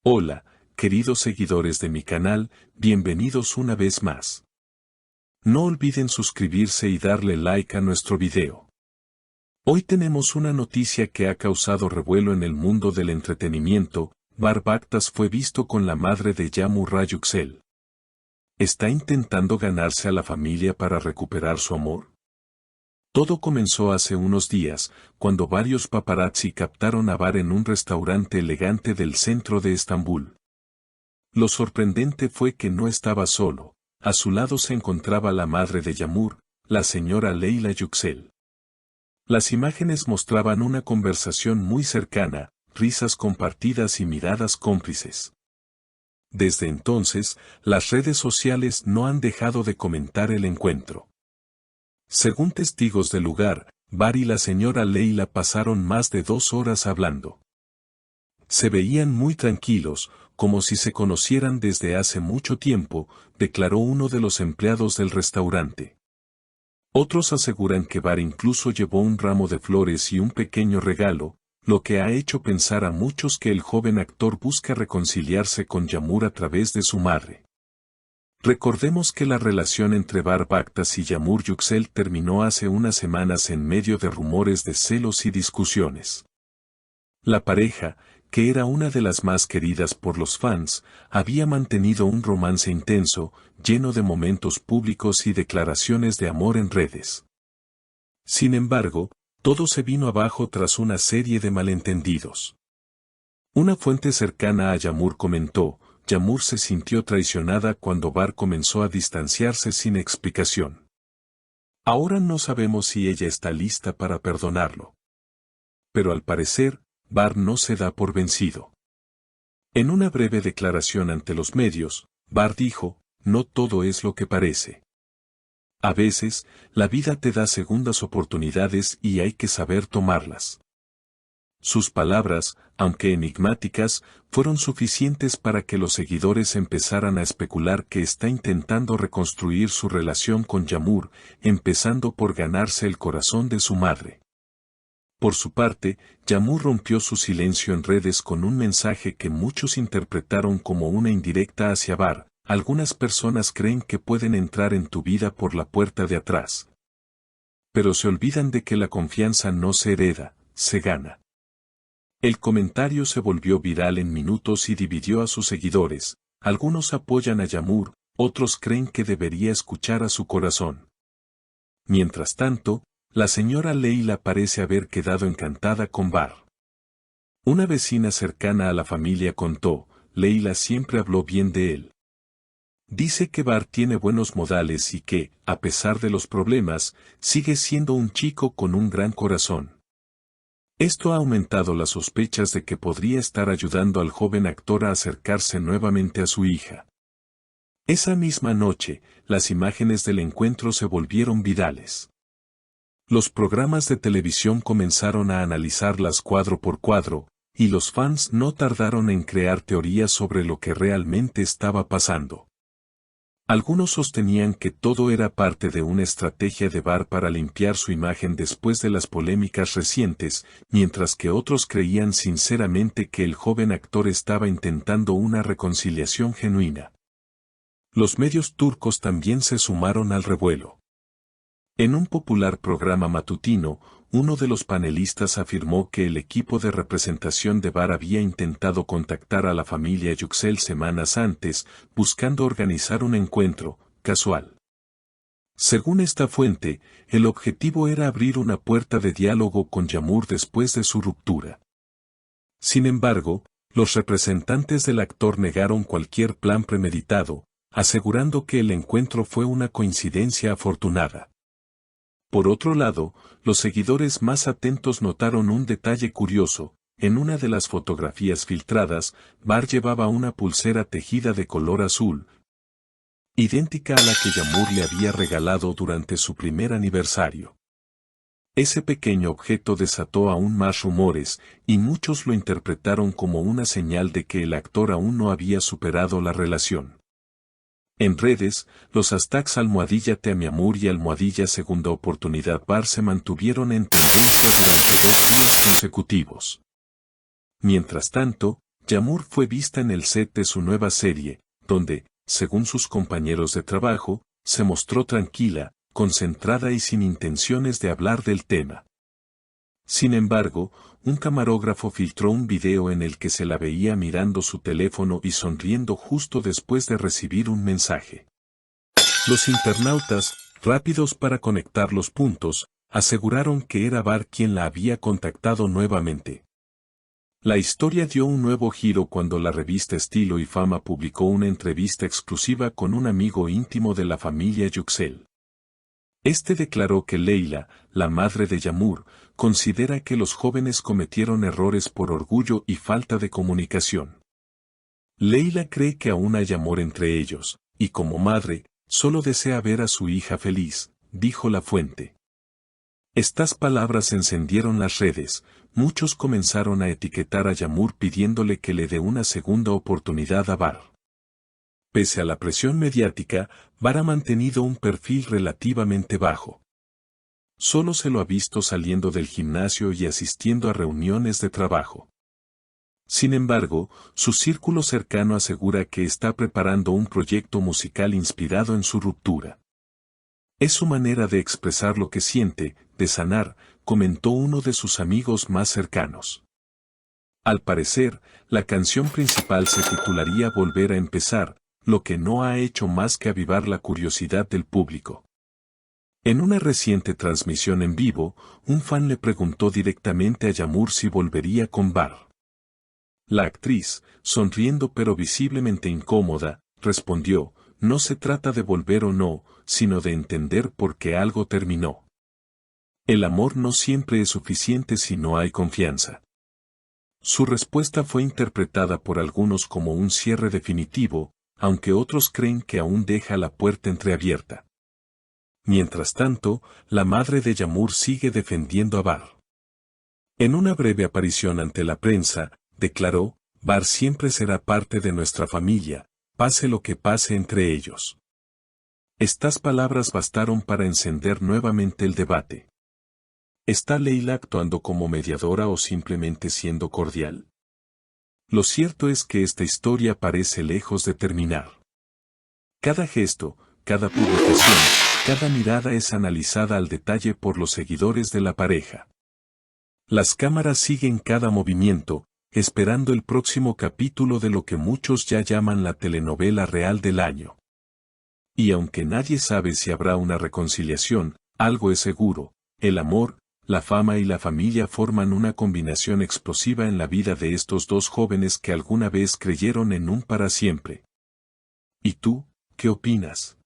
Hola, queridos seguidores de mi canal, bienvenidos una vez más. No olviden suscribirse y darle like a nuestro video. Hoy tenemos una noticia que ha causado revuelo en el mundo del entretenimiento. Bar Bakhtas fue visto con la madre de Yağmur Yüksel. ¿Está intentando ganarse a la familia para recuperar su amor? Todo comenzó hace unos días, cuando varios paparazzi captaron a Bar en un restaurante elegante del centro de Estambul. Lo sorprendente fue que no estaba solo, a su lado se encontraba la madre de Yağmur, la señora Leyla Yüksel. Las imágenes mostraban una conversación muy cercana, risas compartidas y miradas cómplices. Desde entonces, las redes sociales no han dejado de comentar el encuentro. Según testigos del lugar, Bar y la señora Leyla pasaron más de 2 horas hablando. Se veían muy tranquilos, como si se conocieran desde hace mucho tiempo, declaró uno de los empleados del restaurante. Otros aseguran que Bar incluso llevó un ramo de flores y un pequeño regalo, lo que ha hecho pensar a muchos que el joven actor busca reconciliarse con Yağmur a través de su madre. Recordemos que la relación entre Bar Bakhtas y Yağmur Yüksel terminó hace unas semanas en medio de rumores de celos y discusiones. La pareja, que era una de las más queridas por los fans, había mantenido un romance intenso, lleno de momentos públicos y declaraciones de amor en redes. Sin embargo, todo se vino abajo tras una serie de malentendidos. Una fuente cercana a Yağmur comentó: Yağmur se sintió traicionada cuando Bar comenzó a distanciarse sin explicación. Ahora no sabemos si ella está lista para perdonarlo. Pero al parecer, Bar no se da por vencido. En una breve declaración ante los medios, Bar dijo: no todo es lo que parece. A veces, la vida te da segundas oportunidades y hay que saber tomarlas. Sus palabras, aunque enigmáticas, fueron suficientes para que los seguidores empezaran a especular que está intentando reconstruir su relación con Yağmur, empezando por ganarse el corazón de su madre. Por su parte, Yağmur rompió su silencio en redes con un mensaje que muchos interpretaron como una indirecta hacia Bar. Algunas personas creen que pueden entrar en tu vida por la puerta de atrás. Pero se olvidan de que la confianza no se hereda, se gana. El comentario se volvió viral en minutos y dividió a sus seguidores. Algunos apoyan a Yağmur, otros creen que debería escuchar a su corazón. Mientras tanto, la señora Leyla parece haber quedado encantada con Bar. Una vecina cercana a la familia contó: Leyla siempre habló bien de él. Dice que Bar tiene buenos modales y que, a pesar de los problemas, sigue siendo un chico con un gran corazón. Esto ha aumentado las sospechas de que podría estar ayudando al joven actor a acercarse nuevamente a su hija. Esa misma noche, las imágenes del encuentro se volvieron virales. Los programas de televisión comenzaron a analizarlas cuadro por cuadro, y los fans no tardaron en crear teorías sobre lo que realmente estaba pasando. Algunos sostenían que todo era parte de una estrategia de Bar para limpiar su imagen después de las polémicas recientes, mientras que otros creían sinceramente que el joven actor estaba intentando una reconciliación genuina. Los medios turcos también se sumaron al revuelo. En un popular programa matutino, uno de los panelistas afirmó que el equipo de representación de Bar había intentado contactar a la familia Yüksel semanas antes, buscando organizar un encuentro casual. Según esta fuente, el objetivo era abrir una puerta de diálogo con Yağmur después de su ruptura. Sin embargo, los representantes del actor negaron cualquier plan premeditado, asegurando que el encuentro fue una coincidencia afortunada. Por otro lado, los seguidores más atentos notaron un detalle curioso: en una de las fotografías filtradas, Bar llevaba una pulsera tejida de color azul, idéntica a la que Yağmur le había regalado durante su primer aniversario. Ese pequeño objeto desató aún más rumores, y muchos lo interpretaron como una señal de que el actor aún no había superado la relación. En redes, los hashtags #teamyamur y #segunda oportunidad Bar se mantuvieron en tendencia durante 2 días consecutivos. Mientras tanto, Yağmur fue vista en el set de su nueva serie, donde, según sus compañeros de trabajo, se mostró tranquila, concentrada y sin intenciones de hablar del tema. Sin embargo, un camarógrafo filtró un video en el que se la veía mirando su teléfono y sonriendo justo después de recibir un mensaje. Los internautas, rápidos para conectar los puntos, aseguraron que era Bar quien la había contactado nuevamente. La historia dio un nuevo giro cuando la revista Estilo y Fama publicó una entrevista exclusiva con un amigo íntimo de la familia Yüksel. Este declaró que Leyla, la madre de Yağmur, considera que los jóvenes cometieron errores por orgullo y falta de comunicación. Leyla cree que aún hay amor entre ellos, y como madre, solo desea ver a su hija feliz, dijo la fuente. Estas palabras encendieron las redes, muchos comenzaron a etiquetar a Yağmur pidiéndole que le dé una segunda oportunidad a Bar. Pese a la presión mediática, Bar ha mantenido un perfil relativamente bajo. Solo se lo ha visto saliendo del gimnasio y asistiendo a reuniones de trabajo. Sin embargo, su círculo cercano asegura que está preparando un proyecto musical inspirado en su ruptura. Es su manera de expresar lo que siente, de sanar, comentó uno de sus amigos más cercanos. Al parecer, la canción principal se titularía Volver a empezar, lo que no ha hecho más que avivar la curiosidad del público. En una reciente transmisión en vivo, un fan le preguntó directamente a Yağmur si volvería con Bar. La actriz, sonriendo pero visiblemente incómoda, respondió, no se trata de volver o no, sino de entender por qué algo terminó. El amor no siempre es suficiente si no hay confianza. Su respuesta fue interpretada por algunos como un cierre definitivo, aunque otros creen que aún deja la puerta entreabierta. Mientras tanto, la madre de Yağmur sigue defendiendo a Bar. En una breve aparición ante la prensa, declaró, Bar siempre será parte de nuestra familia, pase lo que pase entre ellos. Estas palabras bastaron para encender nuevamente el debate. ¿Está Leyla actuando como mediadora o simplemente siendo cordial? Lo cierto es que esta historia parece lejos de terminar. Cada gesto, cada publicación, cada mirada es analizada al detalle por los seguidores de la pareja. Las cámaras siguen cada movimiento, esperando el próximo capítulo de lo que muchos ya llaman la telenovela real del año. Y aunque nadie sabe si habrá una reconciliación, algo es seguro, el amor, la fama y la familia forman una combinación explosiva en la vida de estos dos jóvenes que alguna vez creyeron en un para siempre. ¿Y tú, qué opinas?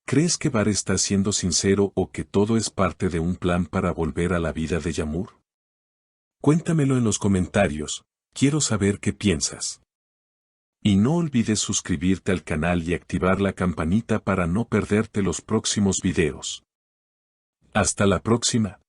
¿Crees que Bar está siendo sincero o que todo es parte de un plan para volver a la vida de Yağmur? Cuéntamelo en los comentarios, quiero saber qué piensas. Y no olvides suscribirte al canal y activar la campanita para no perderte los próximos videos. Hasta la próxima.